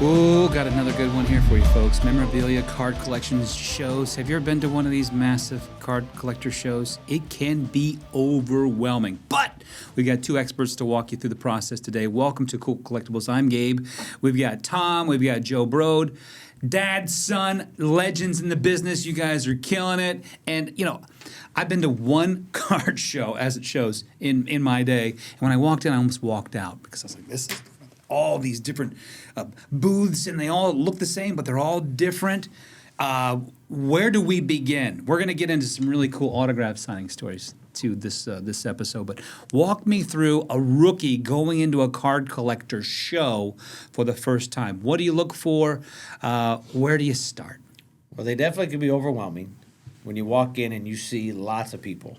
Ooh, got another good one here for you folks. Memorabilia card collections shows. Have you ever been to one of these massive card collector shows? It can be overwhelming, but we got two experts to walk you through the process today. Welcome to Cool Collectibles. I'm Gabe. We've got Tom. We've got Joe Brode. Dad, son, legends in the business. You guys are killing it. And, I've been to one card show, as it shows, in my day. And when I walked in, I almost walked out because I was like, this is all these different booths, and they all look the same, but they're all different. Where do we begin? We're going to get into some really cool autograph signing stories to this episode, but walk me through a rookie going into a card collector show for the first time. What do you look for? Where do you start? Well, they definitely can be overwhelming when you walk in and you see lots of people.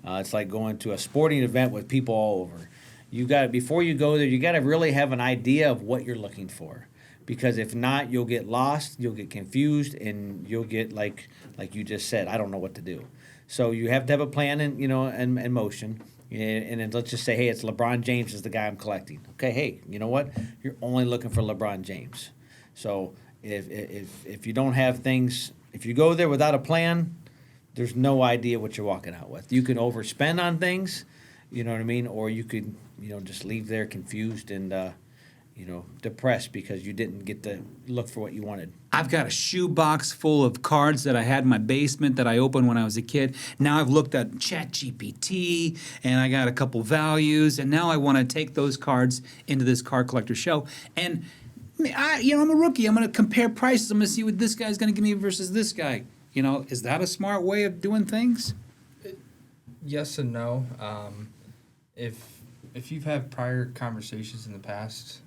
It's like going to a sporting event with people all over. Before you go there, you got to really have an idea of what you're looking for, because if not, you'll get lost, you'll get confused, and you'll get like you just said, I don't know what to do. So you have to have a plan in motion. And then let's just say, hey, it's LeBron James is the guy I'm collecting. Okay, hey, you know what? You're only looking for LeBron James. So if you don't have things, if you go there without a plan, there's no idea what you're walking out with. You can overspend on things, you know what I mean, or you could just leave there confused and depressed because you didn't get to look for what you wanted. I've got a shoebox full of cards that I had in my basement that I opened when I was a kid. Now I've looked at ChatGPT, and I got a couple values, and now I want to take those cards into this card collector show. And I'm a rookie. I'm going to compare prices. I'm going to see what this guy's going to give me versus this guy. Is that a smart way of doing things? Yes and no. If you've had prior conversations in the past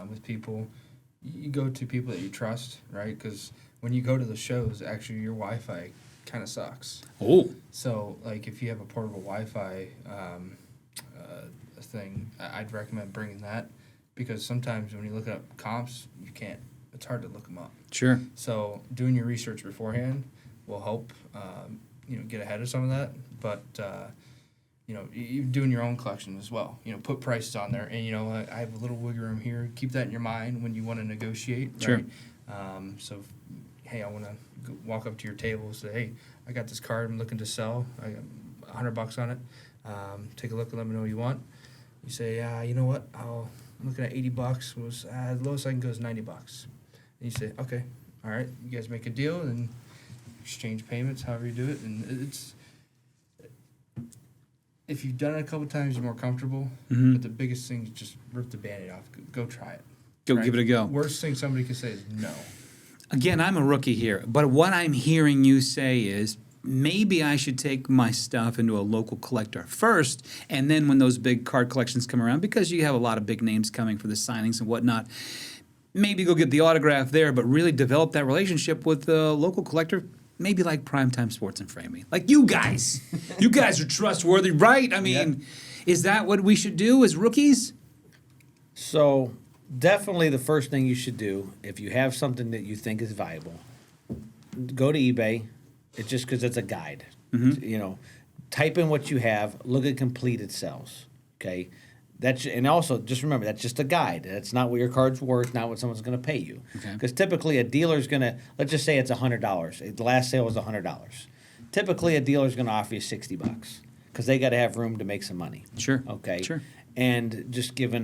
with people, you go to people that you trust, right? Because when you go to the shows, actually your Wi-Fi kind of sucks. Oh. So, if you have a portable Wi-Fi thing, I'd recommend bringing that, because sometimes when you look up comps, you can't. It's hard to look them up. Sure. So doing your research beforehand will help, get ahead of some of that. But you're doing your own collection as well. Put prices on there, and I have a little wiggle room here. Keep that in your mind when you want to negotiate. Sure. Right? Hey, I want to walk up to your table and say, hey, I got this card I'm looking to sell. I got $100 on it. Take a look and let me know what you want. You say, you know what? I'm looking at $80. The lowest I can go is $90. And you say, okay, all right. You guys make a deal and exchange payments, however you do it, and it's. If you've done it a couple times, you're more comfortable. Mm-hmm. But the biggest thing is just rip the Band-Aid off. Go try it. Give it a go. Worst thing somebody can say is no. Again, I'm a rookie here, but what I'm hearing you say is maybe I should take my stuff into a local collector first, and then when those big card collections come around, because you have a lot of big names coming for the signings and whatnot, maybe go get the autograph there, but really develop that relationship with the local collector. Maybe like Primetime Sports and Framing. Like you guys. You guys are trustworthy, right? I mean, Is that what we should do as rookies? So definitely the first thing you should do, if you have something that you think is valuable, go to eBay. It's just because it's a guide. Mm-hmm. Type in what you have, look at completed sales, okay? And also, just remember, that's just a guide. That's not what your card's worth, not what someone's going to pay you. Because typically a dealer's going to, let's just say it's $100. The last sale was $100. Typically a dealer's going to offer you $60 because they got to have room to make some money. Sure. Okay. Sure. And just giving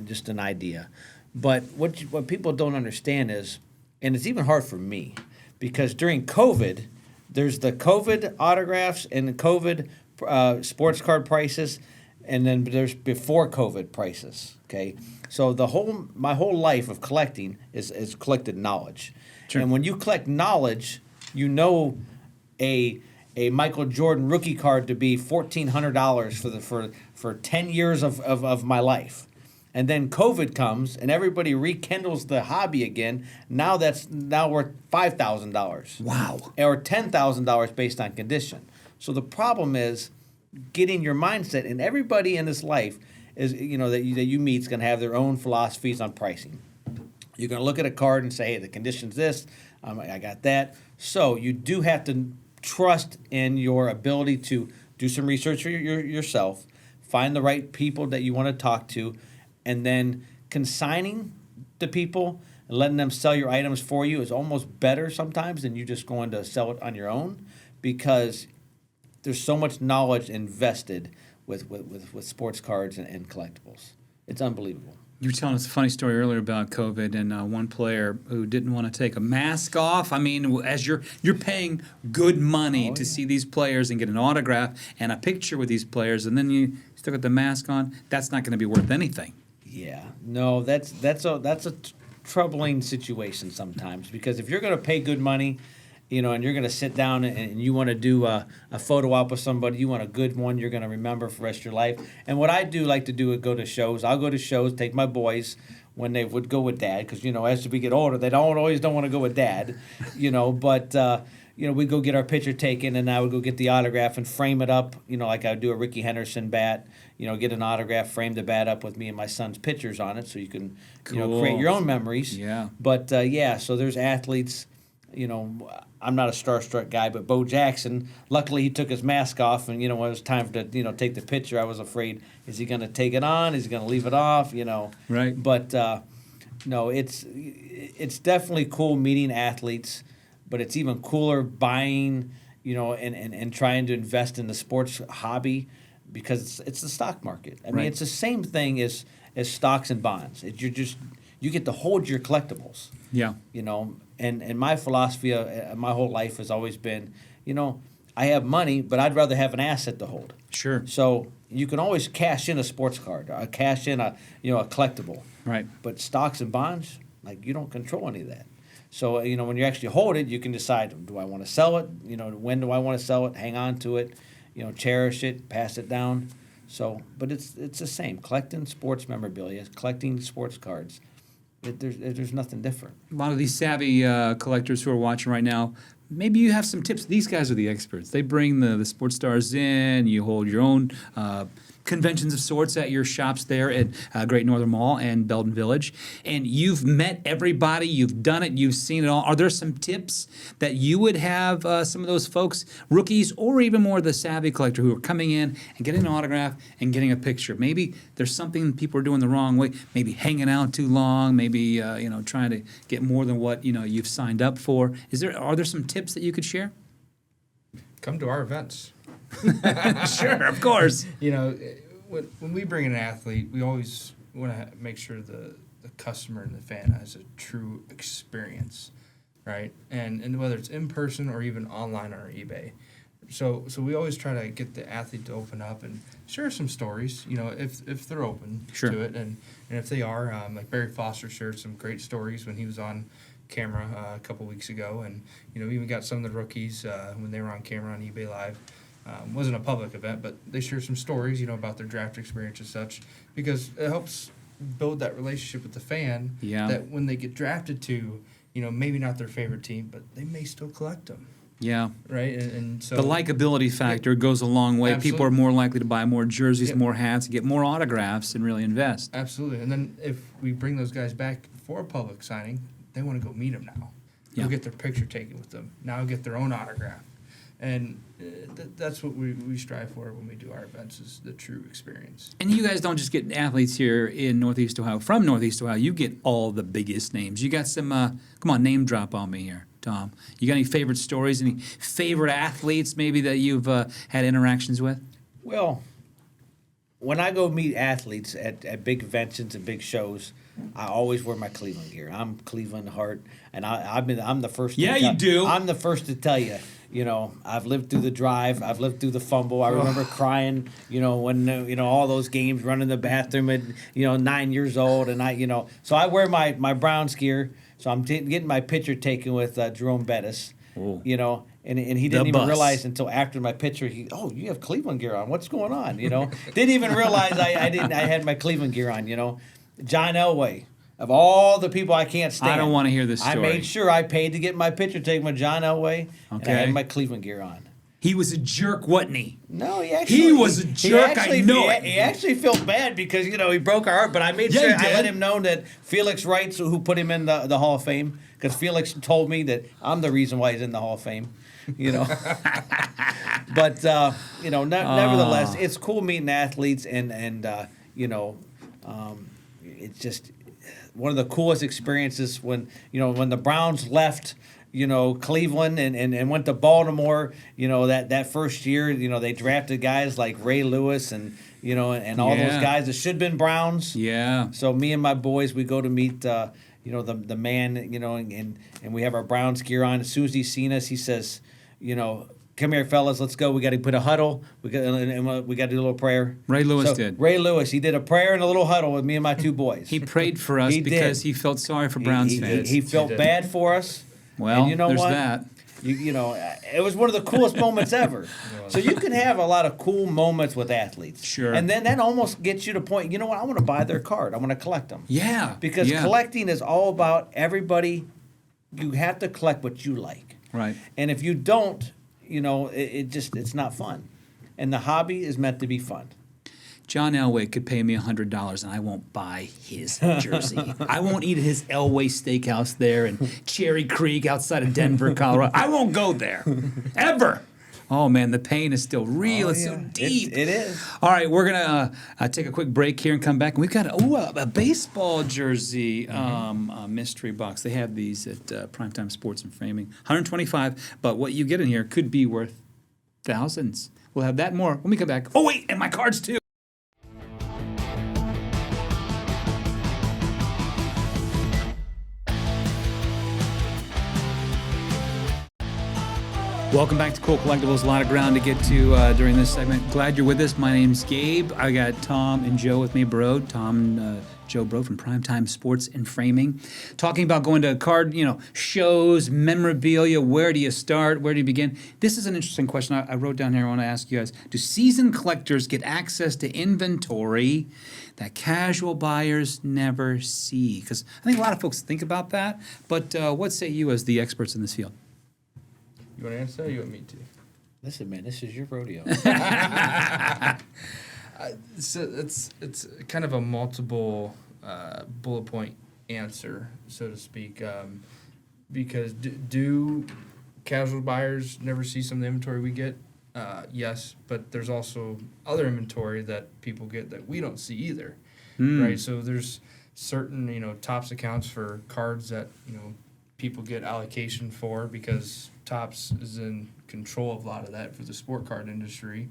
just an idea. But what people don't understand is, and it's even hard for me, because during COVID, there's the COVID autographs and the COVID sports card prices. And then there's before COVID prices, okay? So my whole life of collecting is collected knowledge. Sure. And when you collect knowledge, a Michael Jordan rookie card to be $1,400 for 10 years of my life. And then COVID comes and everybody rekindles the hobby again. Now worth $5,000. Wow. Or $10,000 based on condition. So the problem is getting your mindset, and everybody in this life is that you meet is going to have their own philosophies on pricing. You're going to look at a card and say, hey, the condition's this, I got that. So you do have to trust in your ability to do some research for yourself, find the right people that you want to talk to, and then consigning to people and letting them sell your items for you is almost better sometimes than you just going to sell it on your own, because there's so much knowledge invested with sports cards and collectibles. It's unbelievable. You were telling us a funny story earlier about COVID and one player who didn't want to take a mask off. I mean, as you're paying good money to see these players and get an autograph and a picture with these players, and then you still got the mask on. That's not going to be worth anything. Yeah, no, that's a troubling situation sometimes, because if you're going to pay good money, and you're going to sit down and you want to do a photo op with somebody, you want a good one you're going to remember for the rest of your life. And what I do like to do is go to shows. I'll go to shows, take my boys when they would go with dad, because, as we get older, they don't want to go with dad, but, we go get our picture taken, and I would go get the autograph and frame it up, like I would do a Ricky Henderson bat, get an autograph, frame the bat up with me and my son's pictures on it, so you can, create your own memories. Yeah. But, so there's athletes. I'm not a starstruck guy, but Bo Jackson, luckily he took his mask off, and when it was time to take the picture, I was afraid, is he going to take it on? Is he going to leave it off? Right. But no, it's definitely cool meeting athletes, but it's even cooler buying, and trying to invest in the sports hobby, because it's the stock market. I mean, it's the same thing as stocks and bonds. You get to hold your collectibles. Yeah. And my philosophy my whole life has always been, I have money, but I'd rather have an asset to hold. Sure. So you can always cash in a sports card, or cash in a collectible. Right. But stocks and bonds, you don't control any of that. So, when you actually hold it, you can decide, do I want to sell it? When do I want to sell it? Hang on to it, cherish it, pass it down. So, but it's the same. Collecting sports memorabilia, collecting sports cards. There's nothing different. A lot of these savvy collectors who are watching right now, maybe you have some tips. These guys are the experts. They bring the sports stars in. You hold your own conventions of sorts at your shops there at Great Northern Mall and Belden Village. And you've met everybody. You've done it. You've seen it all. Are there some tips that you would have some of those folks, rookies or even more the savvy collector, who are coming in and getting an autograph and getting a picture? Maybe there's something people are doing the wrong way. Maybe hanging out too long. Maybe trying to get more than what you've signed up for. Are there some tips that you could share? Come to our events. Sure, of course. When we bring in an athlete, we always want to make sure the customer and the fan has a true experience, right? And whether it's in person or even online on our eBay. So we always try to get the athlete to open up and share some stories, if they're open Sure. to it. And if they are, like Barry Foster shared some great stories when he was on camera a couple weeks ago. And, we even got some of the rookies when they were on camera on eBay Live. Wasn't a public event, but they share some stories, about their draft experience and such, because it helps build that relationship with the fan. Yeah. That when they get drafted to, maybe not their favorite team, but they may still collect them. Yeah. Right. And so the likability factor goes a long way. Absolutely. People are more likely to buy more jerseys, more hats, get more autographs, and really invest. Absolutely. And then if we bring those guys back for a public signing, they want to go meet them now. Yeah. Go get their picture taken with them. Now get their own autograph. And that's what we strive for when we do our events, is the true experience. And you guys don't just get athletes here in Northeast Ohio. From Northeast Ohio, you get all the biggest names. You got some, come on, name drop on me here, Tom. You got any favorite stories, any favorite athletes maybe that you've had interactions with? Well, when I go meet athletes at big conventions and big shows, I always wear my Cleveland gear. I'm Cleveland heart, and I'm the first. You do. I'm the first to tell you. I've lived through the drive. I've lived through the fumble. I remember crying. When all those games, running the bathroom at 9 years old, and so I wear my Browns gear. So I'm getting my picture taken with Jerome Bettis. Oh. And he didn't even realize until after my picture. You have Cleveland gear on. What's going on? Didn't even realize I had my Cleveland gear on. John Elway, of all the people I can't stand. I don't want to hear this story. I made sure I paid to get my picture taken with John Elway, and I had my Cleveland gear on. He was a jerk, wasn't he? No, he was a jerk. I know it. He actually felt bad because he broke our heart. But I made sure I let him know that Felix Wright, who put him in the Hall of Fame, because Felix told me that I'm the reason why he's in the Hall of Fame. But nevertheless, it's cool meeting athletes, and it's just one of the coolest experiences when when the Browns left Cleveland and went to Baltimore. That first year, they drafted guys like Ray Lewis and all those guys that should have been Browns. Yeah. So me and my boys, we go to meet the man, and we have our Browns gear on. As soon as he's seen us, he says, come here, fellas, let's go. We got to put a huddle. We got to do a little prayer. Ray Lewis did. Ray Lewis, he did a prayer and a little huddle with me and my two boys. He prayed for us because he felt sorry for Browns fans. He felt bad for us. Well, and you know there's what? that. It was one of the coolest moments ever. So you can have a lot of cool moments with athletes. Sure. And then that almost gets you to point, I want to buy their card. I want to collect them. Yeah. Because collecting is all about everybody. You have to collect what you like. Right. And if you don't, it's not fun. And the hobby is meant to be fun. John Elway could pay me $100 and I won't buy his jersey. I won't eat at his Elway Steakhouse there in Cherry Creek outside of Denver, Colorado. I won't go there. Ever. Oh, man, the pain is still real. It's so deep. It is. All right, we're going to take a quick break here and come back. And we've got a baseball jersey mystery box. They have these at Primetime Sports and Framing. $125, but what you get in here could be worth thousands. We'll have that more when we come back. Oh, wait, and my cards, too. Welcome back to Cool Collectibles. A lot of ground to get to during this segment. Glad you're with us. My name's Gabe. I got Tom and Joe with me, Brode. Joe Brode from Primetime Sports and Framing. Talking about going to card, shows, memorabilia. Where do you start? Where do you begin? This is an interesting question I wrote down here. I want to ask you guys. Do seasoned collectors get access to inventory that casual buyers never see? Because I think a lot of folks think about that. But what say you as the experts in this field? You want to answer or you want me to? Listen, man, this is your rodeo. So it's kind of a multiple bullet point answer, so to speak, because do casual buyers never see some of the inventory we get? Yes, but there's also other inventory that people get that we don't see either, right? So there's certain Topps accounts for cards that people get allocation for because Topps is in control of a lot of that for the sport card industry,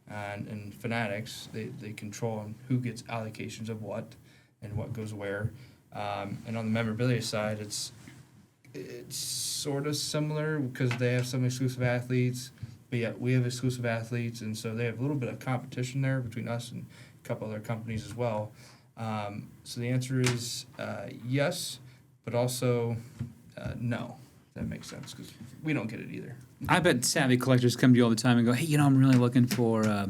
and Fanatics they control on who gets allocations of what and what goes where, and on the memorabilia side it's sort of similar because they have some exclusive athletes, but yet we have exclusive athletes, and so they have a little bit of competition there between us and a couple other companies as well. So the answer is yes, but also no. That makes sense because we don't get it either. I bet savvy collectors come to you all the time and go, hey, I'm really looking for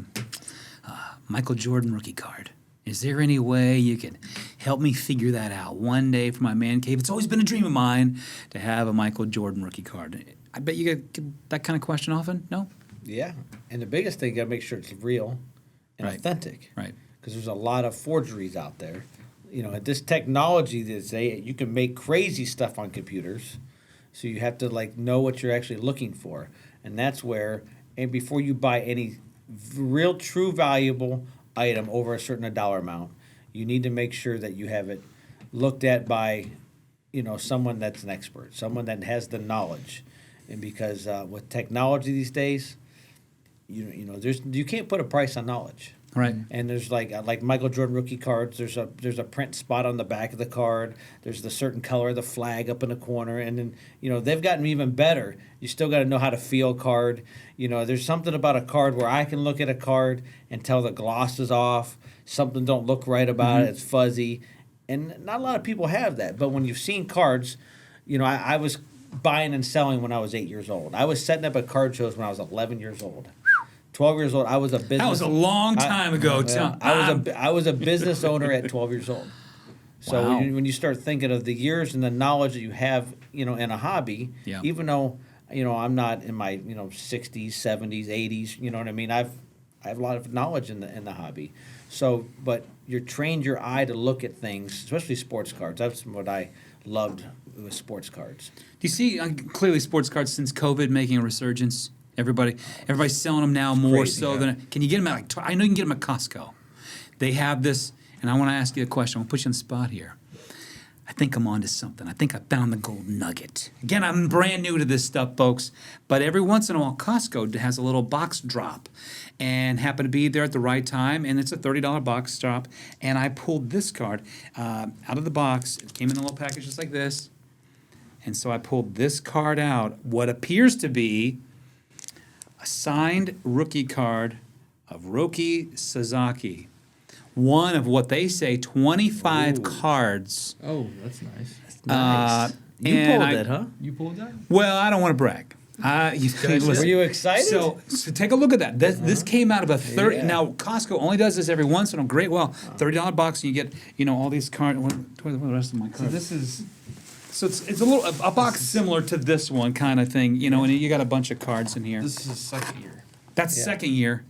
Michael Jordan rookie card. Is there any way you can help me figure that out one day for my man cave? It's always been a dream of mine to have a Michael Jordan rookie card. I bet you get that kind of question often, no? Yeah, and the biggest thing, you got to make sure it's real and authentic. Right. Because there's a lot of forgeries out there. At this technology you can make crazy stuff on computers. So you have to know what you're actually looking for. And that's where, and before you buy any real true valuable item over a certain dollar amount, you need to make sure that you have it looked at by, someone that's an expert, someone that has the knowledge. And because with technology these days, you can't put a price on knowledge. Right. And there's like Michael Jordan rookie cards. There's a print spot on the back of the card. There's the certain color of the flag up in the corner, and then they've gotten even better. You still got to know how to feel a card. There's something about a card where I can look at a card and tell the gloss is off. Something don't look right about it. It's fuzzy, and not a lot of people have that. But when you've seen cards, I was buying and selling when I was 8 years old. I was setting up at card shows when I was 11 years old. 12 years old, I was a business. That was a long time ago, Tom. I was a business owner at 12 years old. So Wow. when you start thinking of the years and the knowledge that you have, in a hobby, even though I'm not in my 60s, 70s, 80s, you know what I mean. I have a lot of knowledge in the hobby. So, but you're trained your eye to look at things, especially sports cards. That's what I loved with sports cards. Do you see clearly sports cards since COVID making a resurgence? Everybody's selling them now more Crazy, so than. Can you get them at I know you can get them at Costco. They have this, and I want to ask you a question. I'll put you on the spot here. I think I'm onto something. I think I found the gold nugget. Again, I'm brand new to this stuff, folks, but every once in a while, Costco has a little box drop and happened to be there at the right time, and it's a $30 box drop, and I pulled this card out of the box. It came in a little package just like this, and so I pulled this card out, what appears to be a signed rookie card of Roki Sasaki. One of what they say 25 cards. Oh, that's nice. Nice. You and pulled it, huh? You pulled that? Well, I don't want to brag. Were you excited? So take a look at that. This came out of a 30. Yeah. Now Costco only does this every once in a great while. $30 box, and you get all these cards. What are the rest of my So cards? this is So it's a box similar to this one kind of thing, and you got a bunch of cards in here. this is second year. That's Yeah. second year.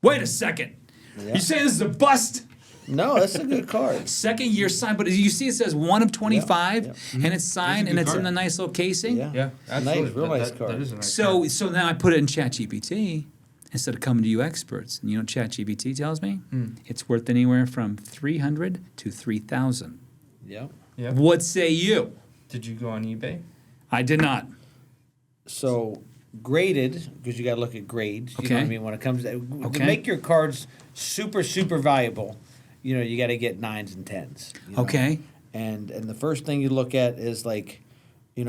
Wait a second. Yeah. You say this is a bust? No, that's a good card. Second year signed, but you see it says 1 of 25, Yeah. and it's signed, That's a and good it's in card. a nice little casing. Yeah. Yeah, absolutely. real nice card. That is a nice So card. so now I put it in ChatGPT instead of coming to you experts. And you know what ChatGPT tells me? It's worth anywhere from 300 to 3,000. Yep. Yeah. What say you? Did you go on eBay? I did not. So graded, because you got to look at grades. You know what I Okay. mean? When it comes to Okay. make your cards super, super valuable, you got to get 9s and 10s. you know? Okay. And the first thing you look at is like, when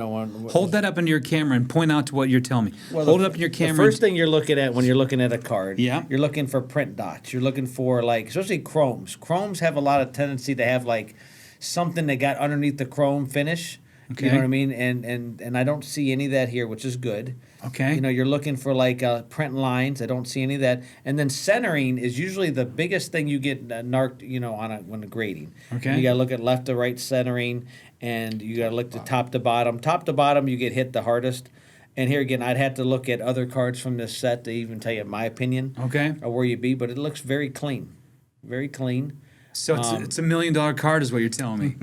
Hold that up into your camera and point out to what you're telling me. Well, Hold the- it up in your The camera. first thing you're looking at when you're looking at a card, Yeah. you're looking for print dots. You're looking for especially chromes. Chromes have a lot of tendency to have something that got underneath the chrome finish. Okay. You know what I mean? And I don't see any of that here, which is good. Okay. You're looking for print lines. I don't see any of that. And then centering is usually the biggest thing you get narked, when grading. Okay. You got to look at left to right centering, and you got to look to top to bottom. Top to bottom, you get hit the hardest. And here again, I'd have to look at other cards from this set to even tell you my opinion. Okay. Or where you be, but it looks very clean. Very clean. So it's a $1 million card is what you're telling me.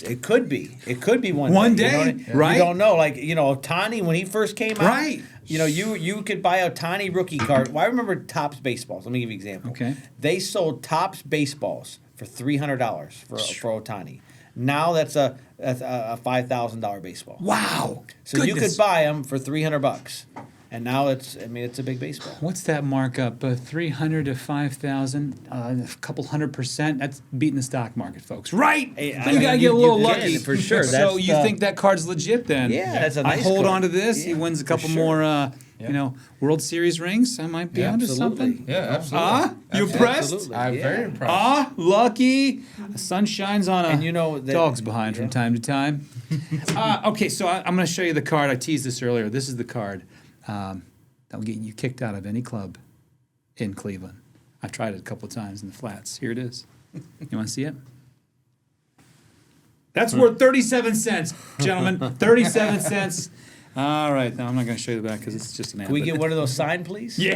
It could be. It could be one One day. day, You know what I- right? You don't know. Ohtani, when he first came out. Right. You could buy a Ohtani rookie card. Well, I remember Topps baseballs. Let me give you an example. Okay. They sold Topps baseballs for $300 for Ohtani. Now that's a $5,000 baseball. Wow. So you Goodness. could buy them for $300. And now it's a big baseball. What's that markup? 300 to 5,000, a couple 100%. That's beating the stock market, folks. Right? Hey, you I gotta mean, get a you little can, lucky for sure. So That's you the- think that card's legit then? Yeah, that's a I nice hold card. on to this. He Yeah, wins a for couple sure. more, Yeah. World Series rings. I might be Yeah, onto absolutely. something. Yeah, absolutely. You impressed? Absolutely. I'm Yeah. very impressed. Lucky. The sun shines on a And you know that- dog's behind from yeah. time to time. Okay, so I'm going to show you the card. I teased this earlier. This is the card that will get you kicked out of any club in Cleveland. I've tried it a couple of times in the flats. Here it is. You want to see it? That's worth 37 cents, gentlemen. 37 cents. All right, now I'm not going to show you the back because it's just an ad. Can we but- get one of those signed, please? Yeah.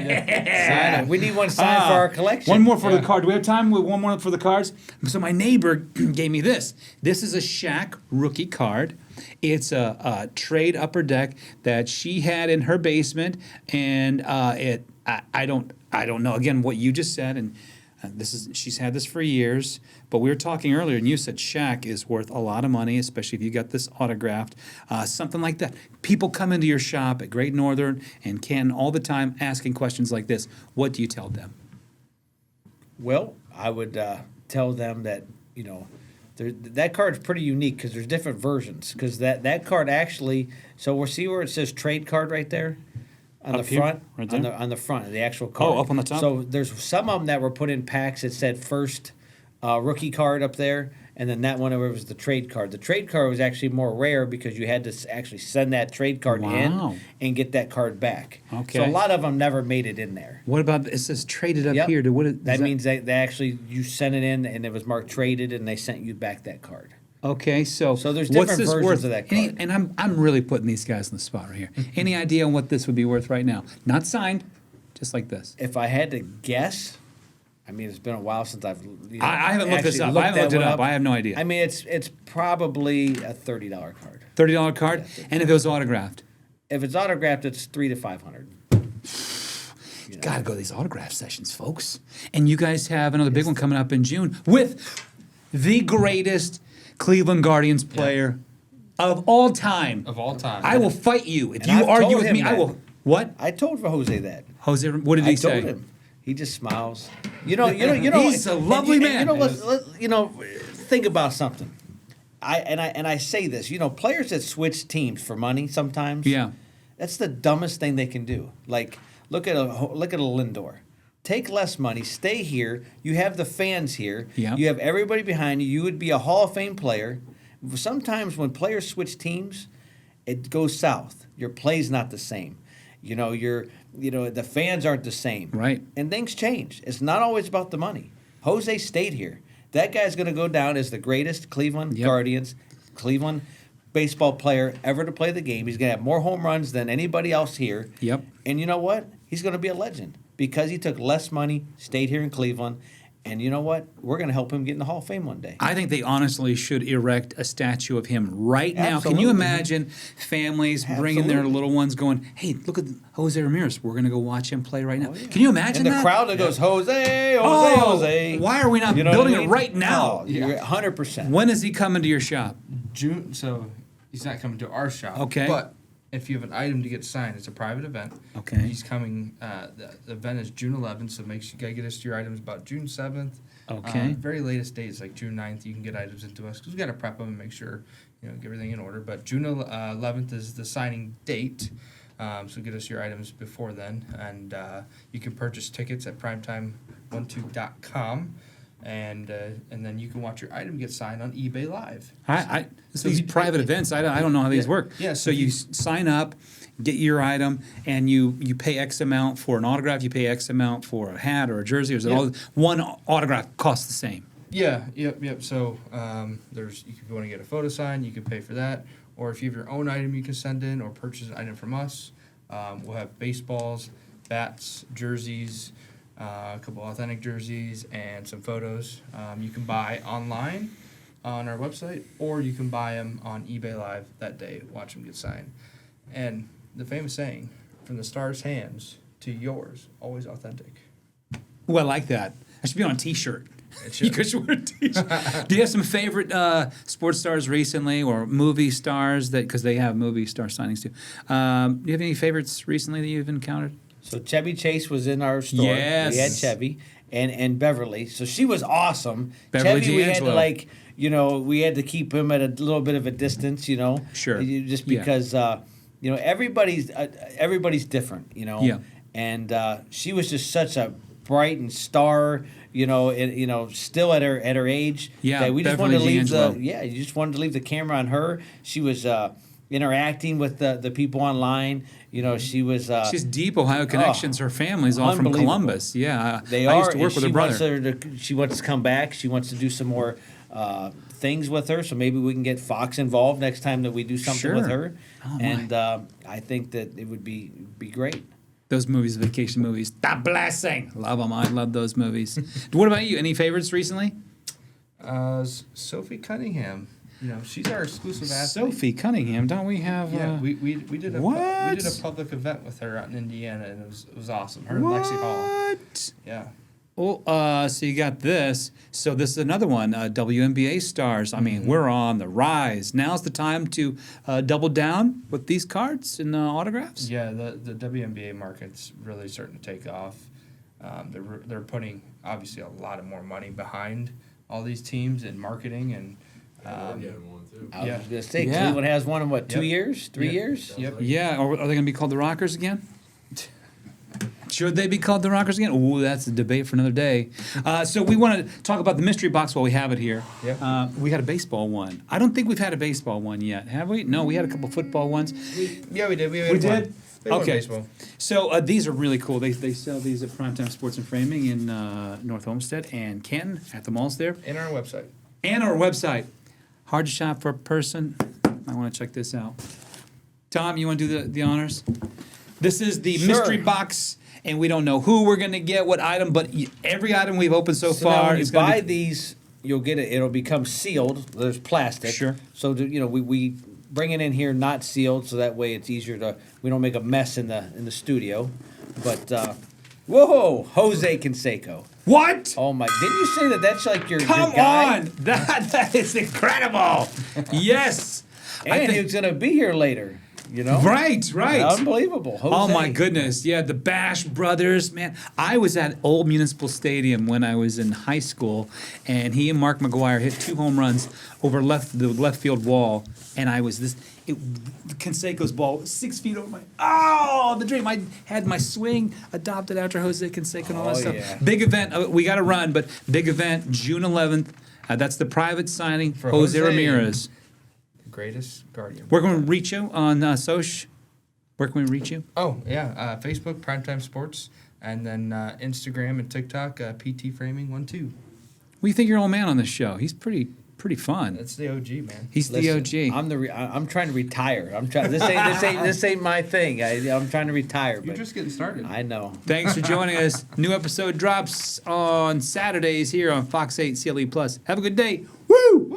Sign it. We need one signed for our collection. One more for Yeah. the card. Do we have time with one more for the cards? So my neighbor gave me this. This is a Shaq rookie card. It's a trade upper deck that she had in her basement, and I don't know again what you just said, and she's had this for years. But we were talking earlier, and you said Shaq is worth a lot of money, especially if you got this autographed, something like that. People come into your shop at Great Northern and Canton all the time asking questions like this. What do you tell them? Well, I would tell them that that card's pretty unique because there's different versions. Because that card actually, so we'll see where it says trade card right there. On Up the here? front, Right on there? the front of the actual card. up on the top? So there's some of them that were put in packs that said first rookie card up there, and then that one was the trade card. The trade card was actually more rare because you had to actually send that trade card Wow. in and get that card back. Okay. So a lot of them never made it in there. What about it says traded up Yep. here? That means they actually you sent it in and it was marked traded and they sent you back that card. Okay, so there's what's different this versions worth? of that Any- card. and I'm really putting these guys on the spot right here. Any idea on what this would be worth right now? Not signed, just like this. If I had to guess, I mean it's been a while since I've I haven't looked this actually up. I looked haven't looked that it one up. I have no idea. I mean it's probably a $30 card. $30 card, and if it was autographed, If it's autographed, it's $300 to $500. you gotta go to these autograph sessions, folks. And you guys have another big one coming up in June with the greatest Cleveland Guardians player of all time. Of all time. I will fight you. If And you I've argue told with him me, I that. will. What? I told Jose that. Jose, what did he I say? told him. He just smiles. You know. He's a lovely man. Think about something. I say this. Players that switch teams for money sometimes. Yeah. That's the dumbest thing they can do. Like, look at a Lindor. Take less money, stay here. You have the fans here. Yeah. You have everybody behind you. You would be a Hall of Fame player. Sometimes when players switch teams, it goes south. Your play's not the same. The fans aren't the same. Right. And things change. It's not always about the money. Jose stayed here. That guy's going to go down as the greatest Cleveland Guardians, Cleveland baseball player ever to play the game. He's going to have more home runs than anybody else here. Yep. And you know what? He's going to be a legend because he took less money, stayed here in Cleveland. And you know what? We're going to help him get in the Hall of Fame one day. I think they honestly should erect a statue of him right now. Can Absolutely. you imagine families bringing their Absolutely. little ones going, hey, look at Jose Ramirez. We're going to go watch him play right now. Can you imagine And the that? crowd that goes, Jose, Oh, Jose. why are we not You know what I building mean? it right now? Oh, you're 100%. When is he coming to your shop? June. So he's not coming to our shop. Okay. But if you have an item to get signed, it's a private event. Okay. He's coming. The event is June 11th, so make sure you gotta get us your items about June 7th. Okay. Very latest date is like June 9th. You can get items into us because we gotta prep them and make sure get everything in order. But June 11th is the signing date. So get us your items before then, and you can purchase tickets at primetime12.com. And then you can watch your item get signed on eBay Live. These private events, I don't know how these work. Yeah, So you sign up, get your item, and you pay X amount for an autograph, you pay X amount for a hat or a jersey, or is it all one autograph costs the same? Yeah, yep. So if you want to get a photo sign, you can pay for that. Or if you have your own item, you can send in or purchase an item from us. We'll have baseballs, bats, jerseys, a couple authentic jerseys, and some photos. You can buy online on our website, or you can buy them on eBay Live that day. Watch them get signed. And the famous saying, from the star's hands to yours, always authentic. Ooh, I like that. That should be on a T-shirt. It should. You could wear a T-shirt. Do you have some favorite sports stars recently, or movie stars because they have movie star signings too? Do you have any favorites recently that you've encountered? So Chevy Chase was in our store. Yes. We had Chevy and Beverly. So she was awesome. Beverly Chevy, we had D'Angelo. to we had to keep him at a little bit of a distance, Sure. just Yeah. because everybody's different, Yeah. And she was just such a bright and star, still at her age. Yeah, that we just Beverly wanted to leave D'Angelo. you just wanted to leave the camera on her. She was interacting with the people online. She was. She has deep Ohio connections. Her family's all from unbelievable. Columbus. Yeah, They I are. used to work and with her brother. she wants to come back. She wants to do some more things with her. So maybe we can get Fox involved next time that we do something with Sure. her. Oh, my. And I think that it would be great. Those movies, vacation movies, the blessing. Love them. I love those movies. What about you? Any favorites recently? Sophie Cunningham. She's our exclusive athlete. Sophie Cunningham. Don't we have? Yeah, we did a what? we did a public event with her out in Indiana, and it was awesome. Her and Lexi Hall. What? Yeah. Oh, so you got this. So this is another one. WNBA stars. I mean, we're on the rise. Now's the time to double down with these cards and autographs. Yeah, the WNBA market's really starting to take off. They're putting obviously a lot of more money behind all these teams and marketing and. I was Yeah. going to say, Yeah. Cleveland has one in what, 2 Yep. years, 3 Yep. years? Yep. Yeah. Or are they going to be called the Rockers again? Should they be called the Rockers again? Oh, that's a debate for another day. So we want to talk about the mystery box while we have it here. Yep. We had a baseball one. I don't think we've had a baseball one yet, have we? No, we had a couple football ones. Yeah, we did. We did? One Okay. baseball. So these are really cool. They sell these at Primetime Sports and Framing in North Homestead and Canton at the malls there. And our website. And our website. Hard to shop for a person. I want to check this out. Tom, you want to do the honors? This is the Sure. mystery box, and we don't know who we're going to get, what item, but every item we've opened so Now, far when you is going buy to these, you'll get it. It'll become sealed. There's plastic. Sure. So we bring it in here not sealed, so that way it's easier to. We don't make a mess in the studio. But whoa, Jose Canseco. What? Oh my! Didn't you say that that's like your Come guy? on! That is incredible. Yes. And he was gonna be here later. You know? Right. Unbelievable. Jose. Oh my goodness! Yeah, the Bash Brothers, man. I was at Old Municipal Stadium when I was in high school, and he and Mark McGuire hit 2 home runs over the left field wall, and I was Canseco's ball was 6 feet over the dream. I had my swing adopted after Jose Canseco and all that stuff. Yeah. Big event. We got to run, but big event, June 11th. That's the private signing for Jose Ramirez. Greatest guardian. Where can we reach you on Soch? Where can we reach you? Oh, yeah. Facebook, Primetime Sports, and then Instagram and TikTok, PT Framing 12. What do you think of your old man on this show? He's pretty fun. That's the OG, man. He's Listen, the OG. I'm trying to retire. I'm trying. This ain't my thing. I'm trying to retire. You're But just getting started. I know. Thanks for joining us. New episode drops on Saturdays here on Fox 8 CLE Plus. Have a good day. Woo!